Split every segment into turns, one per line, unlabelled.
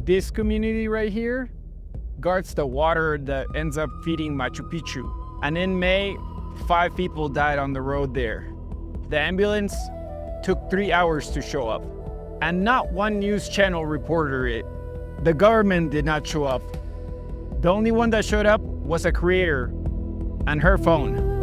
This community right here guards the water that ends up feeding Machu Picchu. And in May, 5 people died on the road there. The ambulance took 3 hours to show up. And not one news channel reported it. The government did not show up. The only one that showed up was a creator and her phone.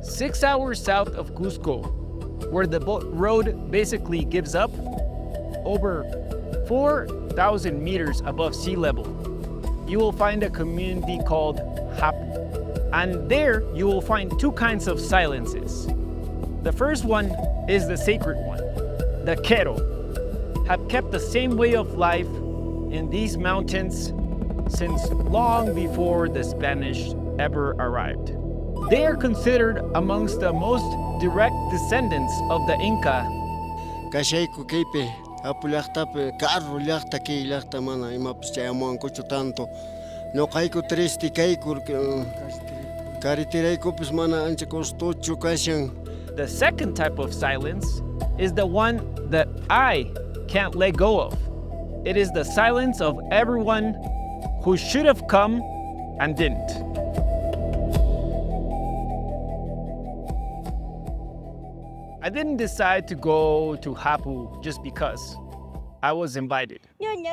Six hours south of Cusco, where the road basically gives up, over 4,000 meters above sea level, you will find a community called Japu. And there you will find two kinds of silences. The first one is the sacred one. The Q'ero have kept the same way of life in these mountains since long before the Spanish ever arrived. They are considered amongst the most direct descendants of the INKA.
Kashayku kaypi apulaqtapi carro llaqta kay llaqta mana imapas chayamuankuchu tanto. Noqayku triste kayku carreteraykupis mana ancha costochu kashan.
The second type of silence is the one that I can't let go of. It is the silence of everyone who should have come and didn't. I didn't decide to go to Japu just because. I was invited.
En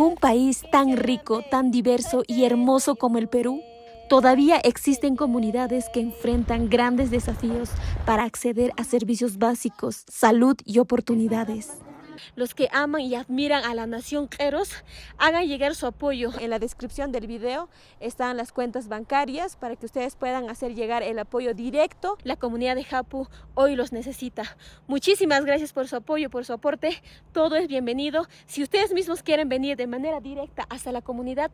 un país tan rico, tan diverso y hermoso como el Perú, todavía existen comunidades que enfrentan grandes desafíos para acceder a servicios básicos, salud y oportunidades. Los que aman y admiran a la nación Q'eros, hagan llegar su apoyo. En la descripción del video están las cuentas bancarias para que ustedes puedan hacer llegar el apoyo directo. La comunidad de Japu hoy los necesita. Muchísimas gracias por su apoyo, por su aporte. Todo es bienvenido. Si ustedes mismos quieren venir de manera directa hasta la comunidad,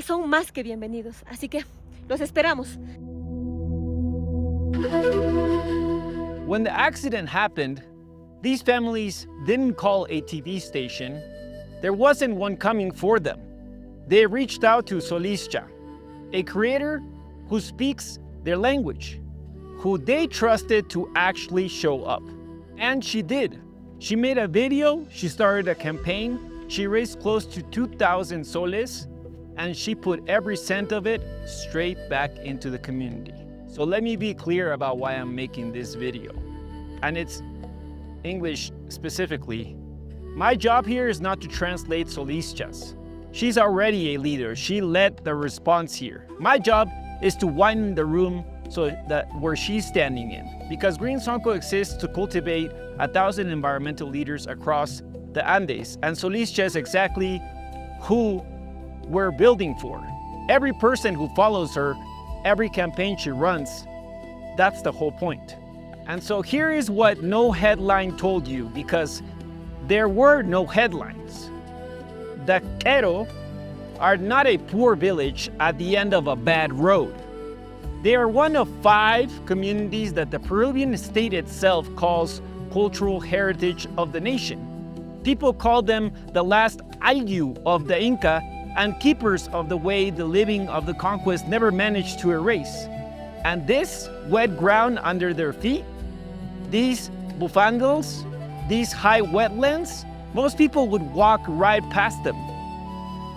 son más que bienvenidos. Así que los esperamos.
When the accident happened, these families didn't call a TV station. There wasn't one coming for them. They reached out to Solischa, a creator who speaks their language, who they trusted to actually show up. And she did. She made a video, she started a campaign, she raised close to 2,000 soles, and she put every cent of it straight back into the community. So let me be clear about why I'm making this video. And it's English specifically. My job here is not to translate Solischa's. She's already a leader. She led the response here. My job is to widen the room so that where she's standing in. Because Greensonqo exists to cultivate 1,000 environmental leaders across the Andes. And Solischa is exactly who we're building for. Every person who follows her, every campaign she runs, that's the whole point. And so here is what no headline told you, because there were no headlines. The Q'ero are not a poor village at the end of a bad road. They are one of 5 communities that the Peruvian state itself calls cultural heritage of the nation. People call them the last ayllu of the INKA and keepers of the way the living of the conquest never managed to erase. And this wet ground under their feet, these bufangos, these high wetlands, most people would walk right past them.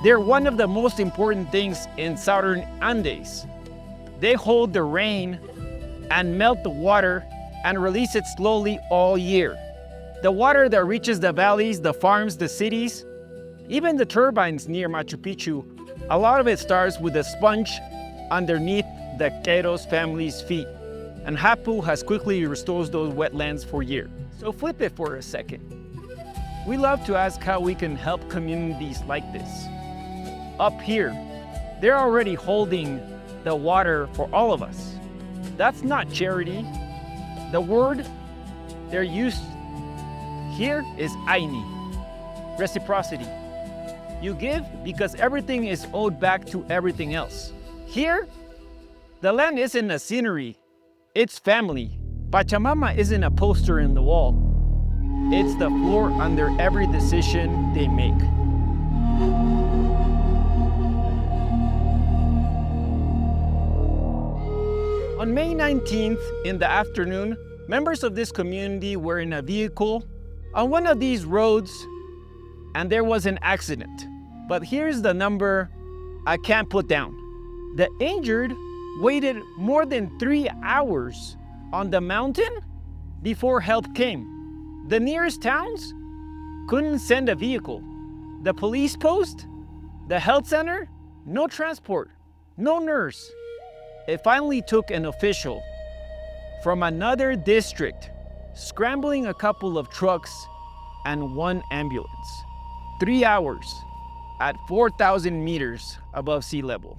They're one of the most important things in southern Andes. They hold the rain and melt the water and release it slowly all year. The water that reaches the valleys, the farms, the cities, even the turbines near Machu Picchu, a lot of it starts with a sponge underneath the Q'eros family's feet. And Japu has quickly restored those wetlands for years. So flip it for a second. We love to ask how we can help communities like this. Up here, they're already holding the water for all of us. That's not charity. The word they're used here is Ayni, reciprocity. You give because everything is owed back to everything else. Here, the land isn't a scenery. It's family. Pachamama isn't a poster in the wall. It's the floor under every decision they make. On May 19th in the afternoon, members of this community were in a vehicle on one of these roads and there was an accident. But here's the number I can't put down. The injured waited more than 3 hours on the mountain before help came. The nearest towns couldn't send a vehicle. The police post, the health center, no transport, no nurse. It finally took an official from another district scrambling a couple of trucks and one ambulance. 3 hours at 4,000 meters above sea level.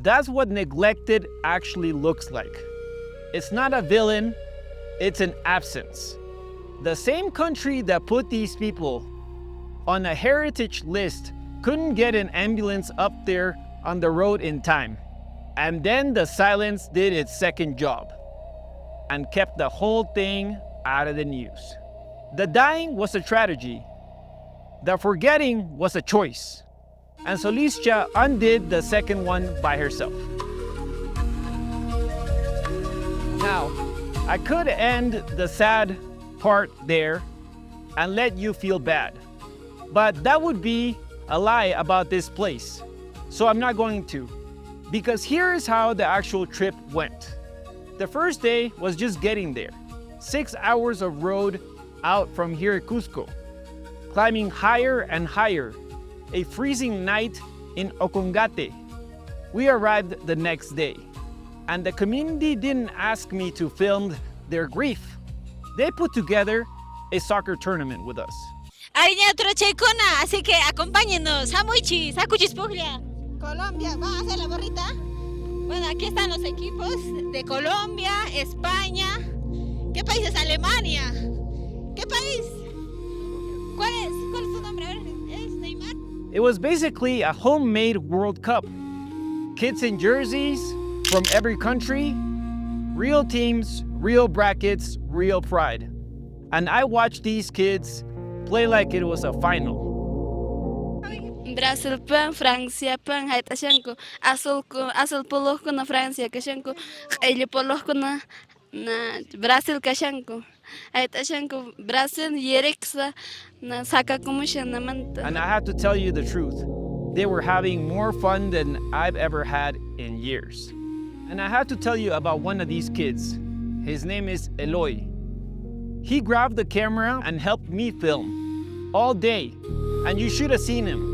That's what neglected actually looks like. It's not a villain, it's an absence. The same country that put these people on a heritage list couldn't get an ambulance up there on the road in time. And then the silence did its second job and kept the whole thing out of the news. The dying was a tragedy. The forgetting was a choice. And Solischa undid the second one by herself. Now, I could end the sad part there and let you feel bad, but that would be a lie about this place. So I'm not going to, because here is how the actual trip went. The first day was just getting there. 6 hours of road out from here at Cusco, climbing higher and higher, a freezing night in Occopata. We arrived the next day, and the community didn't ask me to film their grief. They put together a soccer tournament with us.
Ayni Cheikona, así que acompáñenos. Samuichi, Sakuchis Puglia. Colombia, ¿va a hacer la borrita? Bueno, aquí están los equipos de Colombia, España. ¿Qué país es? Alemania. ¿Qué país? ¿Cuál es su nombre? A ver, ¿es Neymar?
It was basically a homemade World Cup. Kids in jerseys from every country, real teams, real brackets, real pride. And I watched these kids play like it was a final.
Brazil pan, Francia pan, hay tashanko, azul polo na Francia kashanko, ele polo na Brazil kashanko, hay tashanko Brazil yereksa na saka kumusha na manta.
And I have to tell you the truth, they were having more fun than I've ever had in years. And I have to tell you about one of these kids. His name is Eloy. He grabbed the camera and helped me film all day. And you should have seen him.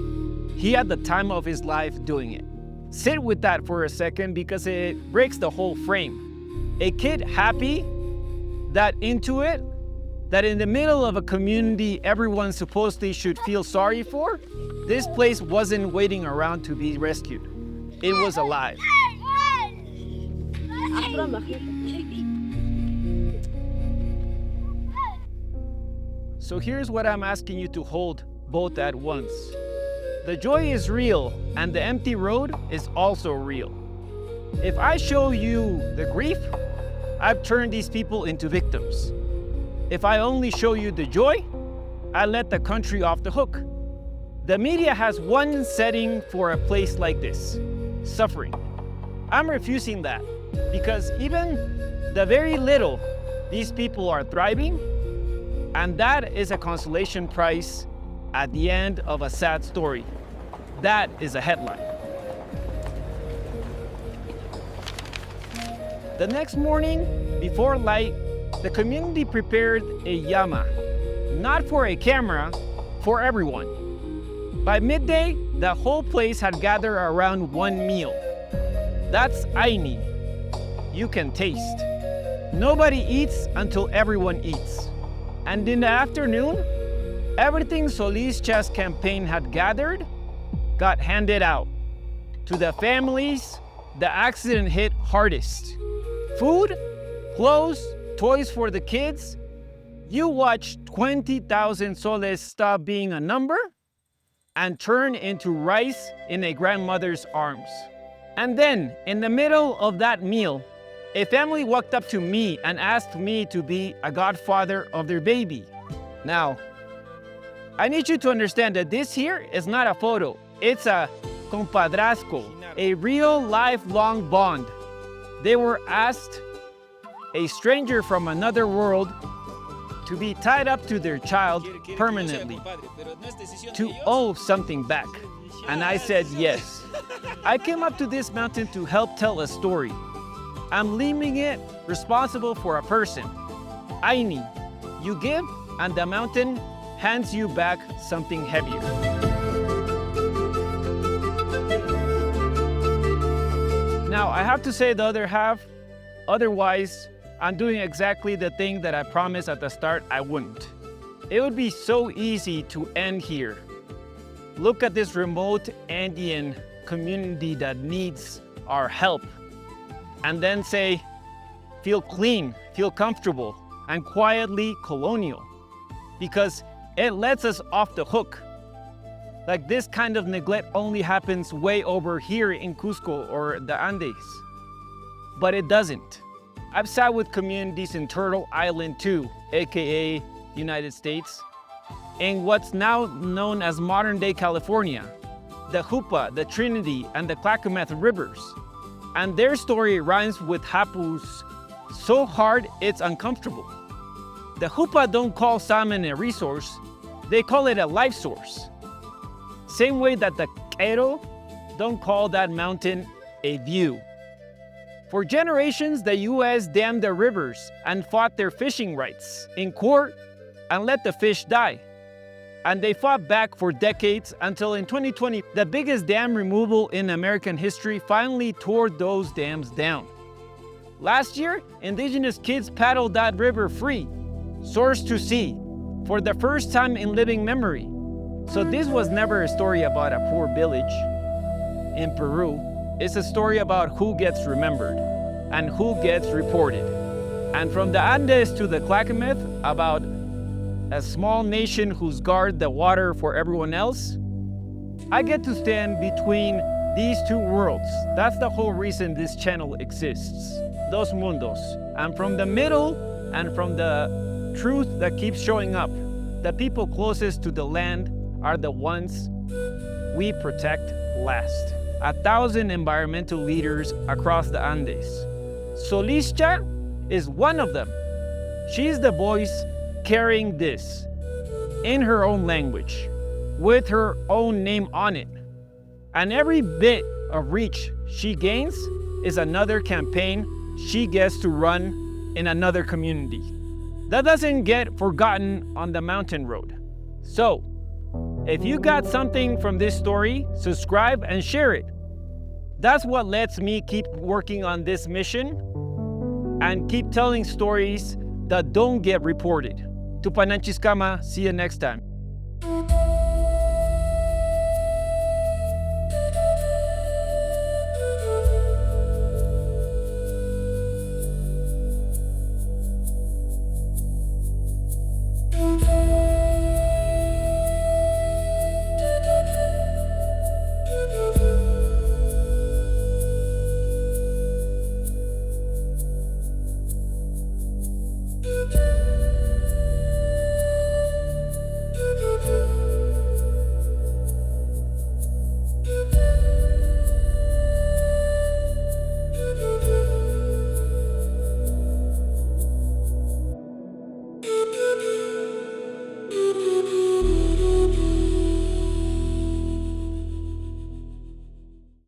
He had the time of his life doing it. Sit with that for a second because it breaks the whole frame. A kid happy, that into it, that in the middle of a community everyone supposedly should feel sorry for, this place wasn't waiting around to be rescued. It was alive. So here's what I'm asking you to hold both at once. The joy is real, and the empty road is also real. If I show you the grief, I've turned these people into victims. If I only show you the joy, I let the country off the hook. The media has one setting for a place like this: suffering. I'm refusing that, because even the very little, these people are thriving, and that is a consolation prize at the end of a sad story. That is a headline. The next morning, before light, the community prepared a llama, not for a camera, for everyone. By midday, the whole place had gathered around one meal. That's Ayni. You can taste. Nobody eats until everyone eats. And in the afternoon, everything Solischa's campaign had gathered got handed out to the families the accident hit hardest. Food, clothes, toys for the kids. You watch 20,000 soles stop being a number and turn into rice in a grandmother's arms. And then, in the middle of that meal, a family walked up to me and asked me to be a godfather of their baby. Now, I need you to understand that this here is not a photo. It's a compadrazgo, a real lifelong bond. They were asked, a stranger from another world, to be tied up to their child permanently, to owe something back. And I said yes. I came up to this mountain to help tell a story. I'm leaving it responsible for a person. Ayni, you give, and the mountain hands you back something heavier. Now, I have to say the other half, otherwise, I'm doing exactly the thing that I promised at the start I wouldn't. It would be so easy to end here. Look at this remote Andean community that needs our help, and then say, feel clean, feel comfortable, and quietly colonial, because it lets us off the hook. Like this kind of neglect only happens way over here in Cusco or the Andes, but it doesn't. I've sat with communities in Turtle Island too, AKA United States, in what's now known as modern-day California, the Jupa, the Trinity, and the Clackamas rivers. And their story rhymes with Japu's so hard it's uncomfortable. The Jupa don't call salmon a resource, they call it a life source. Same way that the Q'ero don't call that mountain a view. For generations, the US dammed their rivers and fought their fishing rights in court and let the fish die. And they fought back for decades until in 2020, the biggest dam removal in American history finally tore those dams down. Last year, indigenous kids paddled that river free, source to sea, for the first time in living memory. So this was never a story about a poor village in Peru. It's a story about who gets remembered and who gets reported. And from the Andes to the Clackamas, about a small nation who's guard the water for everyone else. I get to stand between these two worlds. That's the whole reason this channel exists. Dos mundos. And from the middle and from the truth that keeps showing up, the people closest to the land are the ones we protect last. 1,000 environmental leaders across the Andes. Solischa is one of them. She's the voice carrying this in her own language, with her own name on it. And every bit of reach she gains is another campaign she gets to run in another community. That doesn't get forgotten on the mountain road. So, if you got something from this story, subscribe and share it. That's what lets me keep working on this mission and keep telling stories that don't get reported. Tupananchiskama, see you next time.